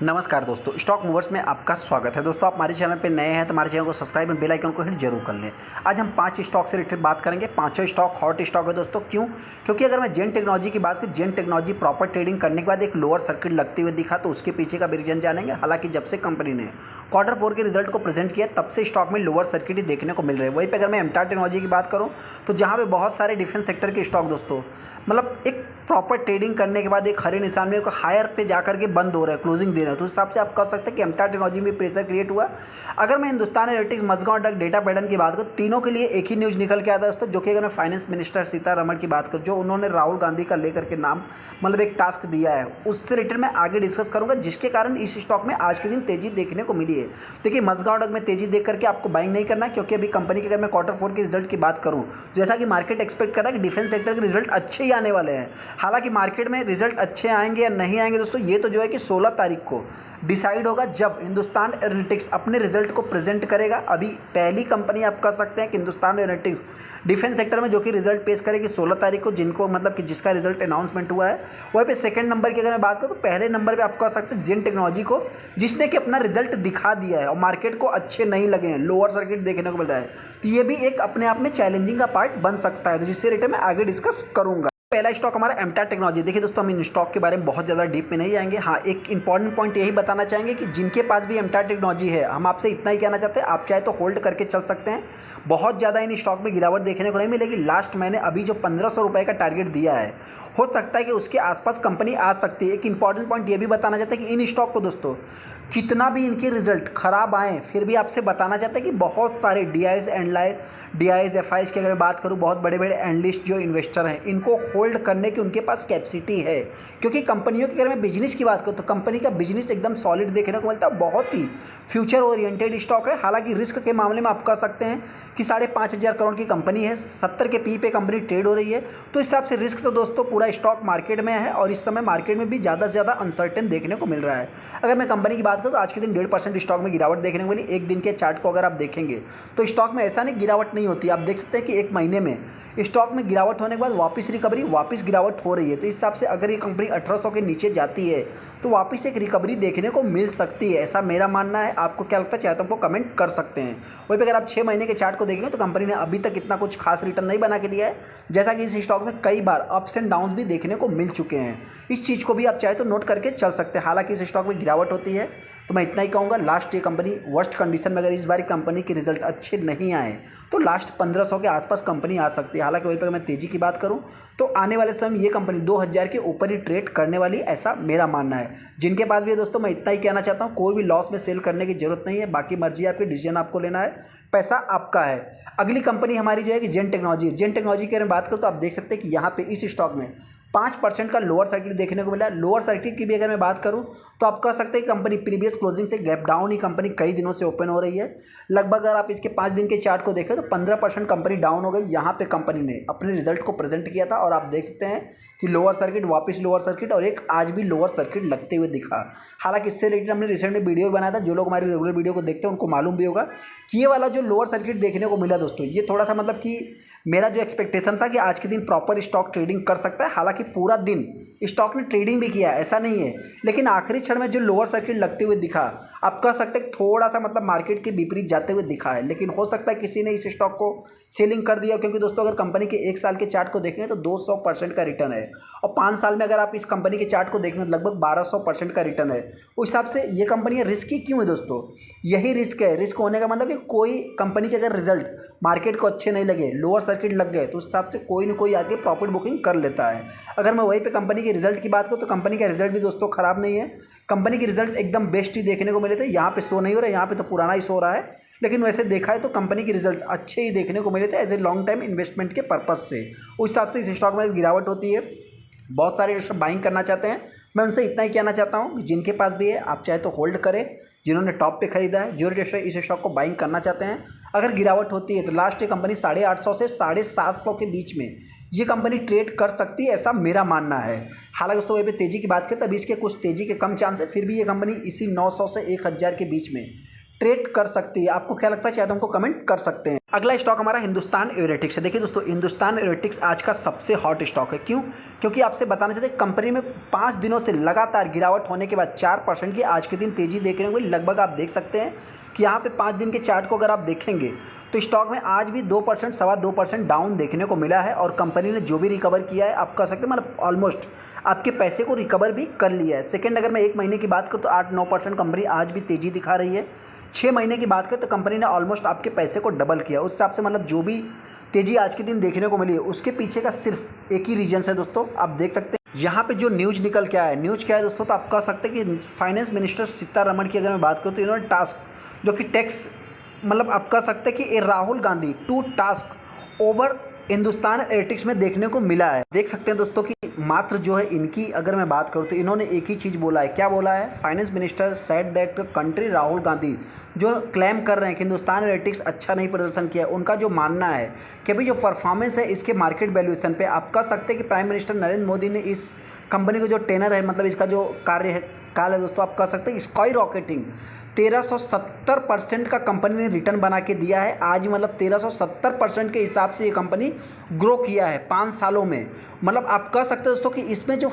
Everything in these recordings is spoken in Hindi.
नमस्कार दोस्तों, स्टॉक मूवर्स में आपका स्वागत है। दोस्तों, आप हमारे चैनल पे नए हैं तो हमारे चैनल को सब्सक्राइब और बेल आइकन को हिट जरूर कर लें। आज हम 5 स्टॉक से रिलेटेड बात करेंगे। पांचों स्टॉक हॉट स्टॉक है दोस्तों। क्यों? क्योंकि अगर मैं जेन टेक्नोलॉजी की बात करूँ, जेन टेक्नोलॉजी प्रॉपर ट्रेडिंग करने के बाद एक लोअर सर्किट लगते हुए दिखा, तो उसके पीछे का भी रीजन जानेंगे। हालांकि जब से कंपनी ने Q4 के रिजल्ट को प्रेजेंट किया, तब से स्टॉक में लोअर सर्किट ही देखने को मिल रहे हैं। वहीं पर अगर मैं एमटार टेक्नोलॉजी की बात करूँ, तो जहाँ पे बहुत सारे डिफेंस सेक्टर के स्टॉक दोस्तों मतलब एक प्रॉपर ट्रेडिंग करने के बाद एक हरे निशान में एक हायर पे जाकर के बंद हो रहा है, क्लोजिंग दे रहा है, तो उस हिसाब से आप कह सकते हैं कि एमटार टेक्नोलॉजी में प्रेशर क्रिएट हुआ। अगर मैं हिंदुस्तान एरोनॉटिक्स, मजगांव डक, डेटा पैटर्न की बात करूँ, तीनों के लिए एक ही न्यूज़ निकल के आता है दोस्तों। जो कि अगर मैं फाइनेंस मिनिस्टर सीतारमण की बात करूँ, जो उन्होंने राहुल गांधी का लेकर के नाम मतलब एक टास्क दिया है, उससे रिलेटेड मैं आगे डिस्कस करूँगा, जिसके कारण इस स्टॉक में आज के दिन तेजी देखने को मिली है। देखिए, मजगांव डक में तेजी देख करके आपको बाइंग नहीं करना, क्योंकि अभी कंपनी की अगर मैं Q4 के रिजल्ट की बात करूँ, जैसा कि मार्केट एक्सपेक्ट कर रहा है कि डिफेंस सेक्टर के रिजल्ट अच्छे ही आने वाले हैं। हालांकि मार्केट में रिजल्ट अच्छे आएंगे या नहीं आएंगे दोस्तों, ये तो जो है कि 16 तारीख को डिसाइड होगा, जब हिंदुस्तान एरोनॉटिक्स अपने रिजल्ट को प्रेजेंट करेगा। अभी पहली कंपनी आप कह सकते हैं कि हिंदुस्तान एरोनॉटिक्स डिफेंस सेक्टर में जो कि रिजल्ट पेश करेगी 16 तारीख को, जिनको मतलब कि जिसका रिजल्ट अनाउंसमेंट हुआ है। वहीं पे सेकंड नंबर की अगर मैं बात करूँ, तो पहले नंबर पे आप कह सकते हैं जेन टेक्नोलॉजी को, जिसने कि अपना रिजल्ट दिखा दिया है और मार्केट को अच्छे नहीं लगे हैं, लोअर सर्किट देखने को मिल रहा है। तो ये भी एक अपने आप में चैलेंजिंग का पार्ट बन सकता है, तो जिससे रिलेटेड मैं आगे डिस्कस करूंगा। पहला स्टॉक हमारा एमटार टेक्नोलॉजी। देखिए दोस्तों, हम इन स्टॉक के बारे में बहुत ज़्यादा डीप में नहीं जाएंगे। हाँ, एक इंपॉर्टेंट पॉइंट यही बताना चाहेंगे कि जिनके पास भी एमटार टेक्नोलॉजी है, हम आपसे इतना ही कहना चाहते हैं, आप चाहे तो होल्ड करके चल सकते हैं। बहुत ज़्यादा इन स्टॉक में गिरावट देखने को नहीं मिलेगी। लास्ट मैंने अभी जो 1500 रुपये का टारगेट दिया है, हो सकता है कि उसके आसपास कंपनी आ सकती है। एक इंपॉर्टेंट पॉइंट ये भी बताना चाहते हैं कि इन स्टॉक को दोस्तों कितना भी इनके रिजल्ट खराब आए, फिर भी आपसे बताना चाहते हैं कि बहुत सारे डीआईएस एफआईएस की अगर मैं बात करूं, बहुत बड़े बड़े एनालिस्ट जो इन्वेस्टर हैं, इनको होल्ड करने की उनके पास कैपेसिटी है। क्योंकि कंपनियों की अगर मैं बिजनेस की बात करूँ, तो कंपनी का बिजनेस एकदम सॉलिड देखने को मिलता है, बहुत ही फ्यूचर ओरिएंटेड स्टॉक है। हालांकि रिस्क के मामले में आप कह सकते हैं कि 5,500 करोड़ की कंपनी है, 70 के पी पे कंपनी ट्रेड हो रही है, तो इस हिसाब से रिस्क तो दोस्तों पूरा स्टॉक मार्केट में है, और इस समय मार्केट में भी ज़्यादा से ज़्यादा अनसर्टेन देखने को मिल रहा है। अगर मैं कंपनी की बात करूँ, तो आज के दिन 1.5% स्टॉक में गिरावट देखने को मिली। एक दिन के चार्ट को अगर आप देखेंगे, तो स्टॉक में ऐसा नहीं गिरावट नहीं होती। आप देख सकते हैं कि एक महीने में स्टॉक में गिरावट होने के बाद वापस रिकवरी, वापस गिरावट हो रही है। तो इस हिसाब से अगर ये कंपनी 1800 के नीचे जाती है, तो वापस एक रिकवरी देखने को मिल सकती है, ऐसा मेरा मानना है। आपको क्या लगता है, चाहे तो हमको कमेंट कर सकते हैं। वहीं पर अगर आप 6 महीने के चार्ट को देखेंगे, तो कंपनी ने अभी तक इतना कुछ खास रिटर्न नहीं बना के दिया है, जैसा कि इस स्टॉक में कई बार अप्स एंड डाउन्स भी देखने को मिल चुके हैं। इस चीज़ को भी आप चाहे तो नोट करके चल सकते हैं। हालांकि इस स्टॉक में गिरावट होती है, तो मैं इतना ही कहूँगा, लास्ट ये कंपनी वर्स्ट कंडीशन में, अगर इस बार कंपनी के रिजल्ट अच्छे नहीं आए, तो लास्ट 1500 के आसपास कंपनी आ सकती है। हालांकि वहीं पर मैं तेजी की बात करूं, तो आने वाले समय में ये कंपनी 2000 के ऊपर ही ट्रेड करने वाली, ऐसा मेरा मानना है। जिनके पास भी है दोस्तों, मैं इतना ही कहना चाहता हूं, कोई भी लॉस में सेल करने की जरूरत नहीं है। बाकी मर्जी आपकी, डिसीजन आपको लेना है, पैसा आपका है। अगली कंपनी हमारी जो है कि जेन टेक्नोलॉजी। जेन टेक्नोलॉजी की अगर बात करूँ, तो आप देख सकते हैं कि यहाँ पे इस स्टॉक में 5% का लोअर सर्किट देखने को मिला है। लोअर सर्किट की भी अगर मैं बात करूं, तो आप कह सकते हैं कि कंपनी प्रीवियस क्लोजिंग से गैप डाउन ही कंपनी कई दिनों से ओपन हो रही है। लगभग अगर आप इसके 5 दिन के चार्ट को देखें, तो 15% कंपनी डाउन हो गई। यहाँ पे कंपनी ने अपने रिजल्ट को प्रेजेंट किया था, और आप देख सकते हैं कि लोअर सर्किट, वापस लोअर सर्किट, और एक आज भी लोअर सर्किट लगते हुए दिखा। हालांकि इससे रिलेटेड हमने रिसेंट में वीडियो बनाया था। जो लोग हमारी रेगुलर वीडियो को देखते हैं उनको मालूम भी होगा कि ये वाला जो लोअर सर्किट देखने को मिला दोस्तों, ये थोड़ा सा मतलब कि मेरा जो एक्सपेक्टेशन था कि आज के दिन प्रॉपर स्टॉक ट्रेडिंग कर सकता है। हालांकि पूरा दिन स्टॉक ने ट्रेडिंग भी किया, ऐसा नहीं है, लेकिन आखिरी क्षण में जो लोअर सर्किट लगते हुए दिखा, आप कह सकते हैं थोड़ा सा मतलब मार्केट के विपरीत जाते हुए दिखा है। लेकिन हो सकता है किसी ने इस स्टॉक को सेलिंग कर दिया, क्योंकि दोस्तों अगर कंपनी के 1 साल के चार्ट को देखेंगे, तो 200% का रिटर्न है, और 5 साल में अगर आप इस कंपनी के चार्ट को देखेंगे, तो लगभग 1200% का रिटर्न है। उस हिसाब से ये कंपनी रिस्की क्यों है दोस्तों? यही रिस्क है। रिस्क होने का मतलब कि कोई कंपनी के अगर रिजल्ट मार्केट को अच्छे नहीं लगे, लोअर सर्किट लग गए, तो उस हिसाब से कोई ना कोई आके प्रॉफिट बुकिंग कर लेता है। अगर मैं वहीं पे कंपनी के रिजल्ट की बात करूँ, तो कंपनी का रिजल्ट भी दोस्तों खराब नहीं है। कंपनी के रिजल्ट एकदम बेस्ट ही देखने को मिले थे। यहाँ पे शो नहीं हो रहा है, यहाँ पे तो पुराना ही शो हो रहा है, लेकिन वैसे देखा है तो कंपनी के रिजल्ट अच्छे ही देखने को मिले थे as a long time investment के पर्पज से। उस हिसाब से इस स्टॉक में गिरावट होती है। बहुत सारे इन्वेस्टर बाइंग करना चाहते हैं। मैं उनसे इतना ही कहना चाहता हूँ कि जिनके पास भी है, आप चाहे तो होल्ड करें। जिन्होंने टॉप पे खरीदा है, जो इन्वेस्टर इस स्टॉक को बाइंग करना चाहते हैं, अगर गिरावट होती है, तो लास्ट ये कंपनी 850 से 750 के बीच में ये कंपनी ट्रेड कर सकती है, ऐसा मेरा मानना है। हालांकि दोस्तों वहीं पे तेजी की बात करें, तभी इसके कुछ तेजी के कम चांस है, फिर भी ये कंपनी इसी 900 से 1000 के बीच में ट्रेड कर सकती है। आपको क्या लगता है, चाहे तो हमको कमेंट कर सकते हैं। अगला स्टॉक हमारा हिंदुस्तान एरोनॉटिक्स है। देखिए दोस्तों, हिंदुस्तान एरोनॉटिक्स आज का सबसे हॉट स्टॉक है। क्यों? क्योंकि आपसे बताना चाहते हैं, कंपनी में 5 दिनों से लगातार गिरावट होने के बाद 4% की आज के दिन तेजी देखने को मिली। लगभग आप देख सकते हैं कि यहाँ पे 5 दिन के चार्ट को अगर आप देखेंगे तो स्टॉक में आज भी 2% 2.25% डाउन देखने को मिला है। और कंपनी ने जो भी रिकवर किया है, आप कह सकते हैं मतलब ऑलमोस्ट आपके पैसे को रिकवर भी कर लिया है। सेकेंड, अगर मैं 1 महीने की बात करूँ तो 8-9% कंपनी आज भी तेज़ी दिखा रही है। 6 महीने की बात करें तो कंपनी ने ऑलमोस्ट आपके पैसे को डबल किया। उस हिसाब से मतलब जो भी तेज़ी आज के दिन देखने को मिली है, उसके पीछे का सिर्फ एक ही रीजन है दोस्तों, आप देख सकते हैं। यहाँ पे जो न्यूज़ निकल के आया है, न्यूज़ क्या है दोस्तों, तो आप कह सकते हैं कि फाइनेंस मिनिस्टर सीतारमण की अगर मैं बात करूँ तो इन्होंने टास्क जो कि टैक्स मतलब आप कह सकते हैं कि Rahul Gandhi to task over Hindustan Aeronautics में देखने को मिला है। देख सकते हैं दोस्तों कि मात्र जो है इनकी अगर मैं बात करूँ तो इन्होंने एक ही चीज़ बोला है। क्या बोला है? Finance minister said that country Rahul Gandhi जो क्लेम कर रहे हैं कि हिंदुस्तान एरोनॉटिक्स अच्छा नहीं प्रदर्शन किया है, उनका जो मानना है कि भाई जो परफॉर्मेंस है इसके मार्केट वैल्यूएशन पे आप कह सकते हैं कि प्राइम मिनिस्टर नरेंद्र मोदी ने इस कंपनी को जो टेनर है, मतलब इसका जो कार्य है काल है दोस्तों, आप कह सकते हैं स्काई रॉकेटिंग 1370% का कंपनी ने रिटर्न बना के दिया है। आज मतलब 1370% के हिसाब से ये कंपनी ग्रो किया है 5 सालों में। मतलब आप कह सकते हैं दोस्तों कि इसमें जो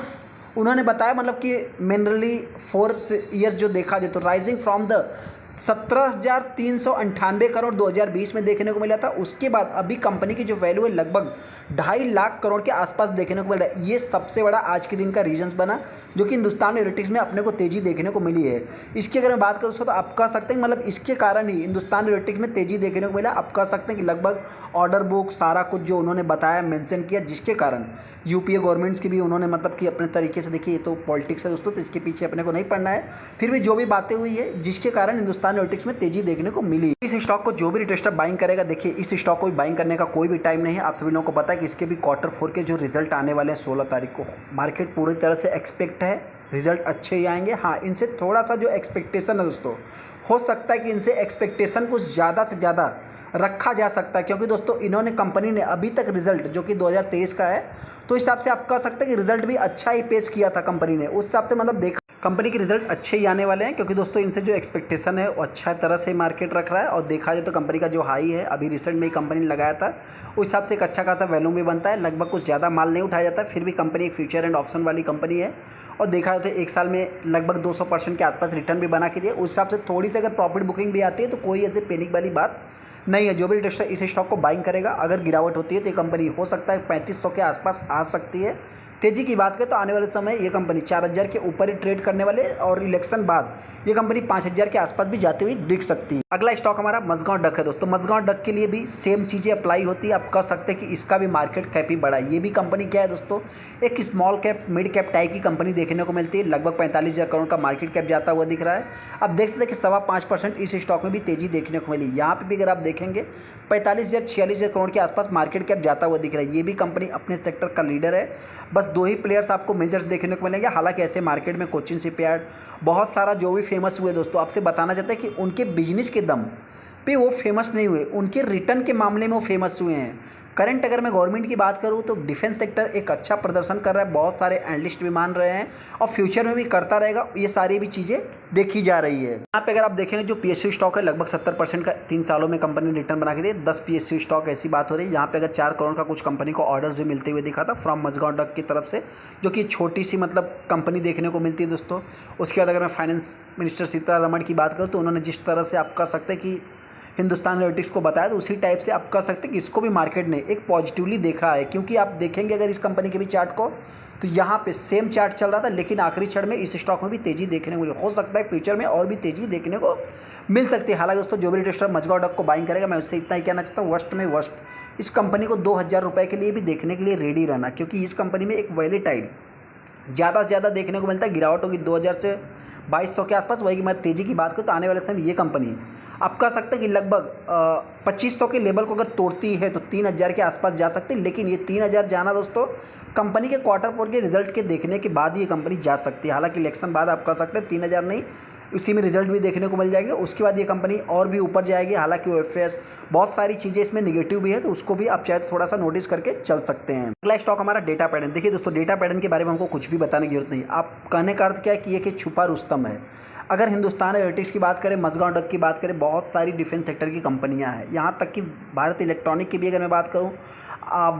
उन्होंने बताया मतलब कि मेनरली 4 ईयर्स जो देखा जाए तो राइजिंग फ्रॉम द 17,398 करोड़ 2020 में देखने को मिला था। उसके बाद अभी कंपनी की जो वैल्यू है लगभग 2.5 लाख करोड़ के आसपास देखने को मिल रहा है। ये सबसे बड़ा आज के दिन का रीजंस बना जो कि हिंदुस्तान एरोनॉटिक्स में अपने को तेज़ी देखने को मिली है। इसकी अगर मैं बात करूँ तो आप कह सकते हैं मतलब इसके कारण ही हिंदुस्तान एरोनॉटिक्स में तेज़ी देखने को मिला। आप कह सकते हैं कि लगभग ऑर्डर बुक सारा कुछ जो उन्होंने बताया मेंशन किया, जिसके कारण यूपीए गवर्नमेंट्स की भी उन्होंने मतलब कि अपने तरीके से, देखिए ये तो पॉलिटिक्स है दोस्तों, तो इसके पीछे अपने को नहीं पढ़ना है, फिर भी जो भी बातें हुई है जिसके कारण हिंदुस्तान एरोनॉटिक्स में तेजी देखने को मिली। इस स्टॉक को जो भी रिटेस्टर बाइंग करेगा, देखिए इस स्टॉक को भी बाइंग करने का कोई भी टाइम नहीं है। आप सभी लोगों को पता है कि इसके भी Q4 के जो रिजल्ट आने वाले हैं 16 तारीख को, मार्केट पूरी तरह से एक्सपेक्ट है रिजल्ट अच्छे ही आएंगे। हाँ, इनसे थोड़ा सा जो एक्सपेक्टेशन है दोस्तों, हो सकता है कि इनसे एक्सपेक्टेशन कुछ ज़्यादा से ज़्यादा रखा जा सकता है, क्योंकि दोस्तों इन्होंने कंपनी ने अभी तक रिजल्ट जो कि 2023 का है, तो इस हिसाब से आप कह सकते हैं कि रिजल्ट भी अच्छा ही पेश किया था कंपनी ने। उस हिसाब से मतलब देखा कंपनी के रिजल्ट अच्छे ही आने वाले हैं, क्योंकि दोस्तों इनसे जो एक्सपेक्टेशन है वो अच्छा तरह से मार्केट रख रहा है। और देखा जाए तो कंपनी का जो हाई है अभी रिसेंट में ही कंपनी ने लगाया था, उस हिसाब से एक अच्छा खासा वैल्यू भी बनता है। लगभग कुछ ज़्यादा माल नहीं उठाया जाता, फिर भी कंपनी एक फ्यूचर एंड ऑप्शन वाली कंपनी है। और देखा जाए तो 1 साल में लगभग 200% के आसपास रिटर्न भी बना के दिए। उस हिसाब से थोड़ी सी अगर प्रॉफिट बुकिंग भी आती है तो कोई ऐसे पैनिक वाली बात नहीं है। जो भी इन्वेस्टर इस स्टॉक को बाइंग करेगा, अगर गिरावट होती है तो ये कंपनी हो सकता है 3500 के आसपास आ सकती है। तेजी की बात करें तो आने वाले समय ये कंपनी 4000 के ऊपर ही ट्रेड करने वाले, और इलेक्शन बाद ये कंपनी 5000 के आसपास भी जाती हुई दिख सकती है। अगला स्टॉक हमारा मझगांव डक है दोस्तों। मझगांव डक के लिए भी सेम चीज़ें अप्लाई होती है। आप कह सकते हैं कि इसका भी मार्केट कैप ही बड़ा है। ये भी कंपनी क्या है दोस्तों, एक small cap mid cap type की कंपनी देखने को मिलती है। लगभग 45,000 करोड़ का मार्केट कैप जाता हुआ दिख रहा है। आप देख सकते हैं कि 5.25% इस स्टॉक में भी तेजी देखने को मिली। यहाँ पर भी अगर आप देखेंगे 45,000-46,000 करोड़ के आसपास मार्केट कैप जाता हुआ दिख रहा है। ये भी कंपनी अपने सेक्टर का लीडर है। बस 2 ही प्लेयर्स आपको मेजर्स देखने को मिलेंगे। हालांकि ऐसे मार्केट में कोचिन शिपयार्ड बहुत सारा जो भी फेमस हुए दोस्तों, आपसे बताना चाहते हैं कि उनके बिजनेस के दम पे वो फेमस नहीं हुए, उनके रिटर्न के मामले में वो फेमस हुए हैं। करंट अगर मैं गवर्नमेंट की बात करूँ तो डिफेंस सेक्टर एक अच्छा प्रदर्शन कर रहा है, बहुत सारे एनालिस्ट भी मान रहे हैं और फ्यूचर में भी करता रहेगा। ये सारी भी चीज़ें देखी जा रही है। यहाँ पे अगर आप देखेंगे जो PSU स्टॉक है लगभग 70% का 3 सालों में कंपनी ने रिटर्न बना के दिए। 10 PSU स्टॉक ऐसी बात हो रही है। यहाँ पे अगर 4 करोड़ का कुछ कंपनी को ऑर्डर्स भी मिलते हुए दिखा था फ्रॉम मझगांव डक की तरफ से, जो कि छोटी सी मतलब कंपनी देखने को मिलती है दोस्तों। उसके बाद अगर मैं फाइनेंस मिनिस्टर सीतारमण की बात करूँ तो उन्होंने जिस तरह से आप कह सकते हैं कि हिंदुस्तान एरोनॉटिक्स को बताया, तो उसी टाइप से आप कह सकते हैं कि इसको भी मार्केट ने एक पॉजिटिवली देखा है। क्योंकि आप देखेंगे अगर इस कंपनी के भी चार्ट को, तो यहाँ पे सेम चार्ट चल रहा था, लेकिन आखिरी क्षण में इस स्टॉक में भी तेजी देखने को मिली। हो सकता है फ्यूचर में और भी तेजी देखने को मिल सकती है। हालांकि दोस्तों जो भी इन्वेस्टर मझगांव डक को बाइंग करेगा, मैं उससे इतना ही कहना चाहता हूँ, वर्स्ट में वर्स्ट इस कंपनी को 2,000 रुपये के लिए भी देखने के लिए रेडी रहना, क्योंकि इस कंपनी में एक वैलेटाइल ज़्यादा से ज़्यादा देखने को मिलता है। गिरावट होगी 2000 से 2200 के आसपास। वही मैं तेज़ी की बात करूँ तो आने वाले समय ये कंपनी आप कह सकते हैं कि लगभग 2500 के लेवल को अगर तोड़ती है तो 3000 के आसपास जा सकती है। लेकिन ये 3000 जाना दोस्तों कंपनी के Q4 के रिजल्ट के देखने के बाद ये कंपनी जा सकती है। हालांकि इलेक्शन बाद आप कह सकते हैं 3000 नहीं, उसी में रिजल्ट भी देखने को मिल जाएंगे। उसके बाद ये कंपनी और भी ऊपर जाएगी। हालांकि OFS बहुत सारी चीज़ें इसमें निगेटिव भी है, तो उसको भी आप चाहे तो थोड़ा सा नोटिस करके चल सकते हैं। अगला स्टॉक हमारा डेटा पैटर्न। देखिए दोस्तों डेटा पैटर्न के बारे में हमको कुछ भी बताने की जरूरत नहीं। आप कहने का अर्थ क्या है कि ये कि छुपा रुस्तम है। अगर हिंदुस्तान एरोनॉटिक्स की बात करें, मझगांव डक की बात करें, बहुत सारी डिफेंस सेक्टर की कंपनियां हैं। यहाँ तक कि भारत इलेक्ट्रॉनिक की भी अगर मैं बात करूँ,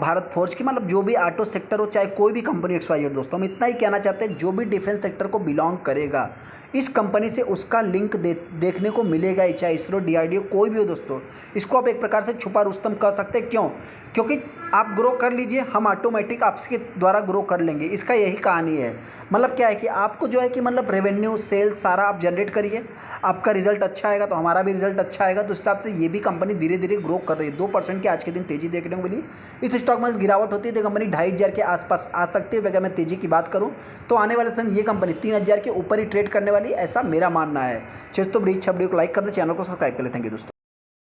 भारत फोर्ज की, मतलब जो भी ऑटो सेक्टर हो, चाहे कोई भी कंपनी एक्सवाइजेड, दोस्तों हम इतना ही कहना चाहते हैं, जो भी डिफेंस सेक्टर को बिलोंग करेगा इस कंपनी से उसका लिंक देखने को मिलेगा ही, चाहे इसरो, डीआरडीओ कोई भी हो दोस्तों। इसको आप एक प्रकार से छुपा रुस्तम कह सकते हैं। क्यों? क्योंकि आप ग्रो कर लीजिए, हम ऑटोमेटिक आपके द्वारा ग्रो कर लेंगे। इसका यही कहानी है। मतलब क्या है कि आपको जो है कि मतलब रेवेन्यू, सेल्स सारा आप जनरेट करिए, आपका रिजल्ट अच्छा आएगा तो हमारा भी रिजल्ट अच्छा आएगा। तो इस हिसाब से ये भी कंपनी धीरे धीरे ग्रो कर रही है। 2% की आज के दिन तेजी देखने को मिली। इस स्टॉक में गिरावट होती है तो कंपनी 2,500 के आसपास आ सकती है। अगर मैं तेजी की बात करूँ तो आने वाले समय ये कंपनी 3,000 के ऊपर ही ट्रेड करने वाली, ऐसा मेरा मानना है। तो वीडियो को लाइक कर दें, चैनल को सब्सक्राइब कर लेते हैं दोस्तों।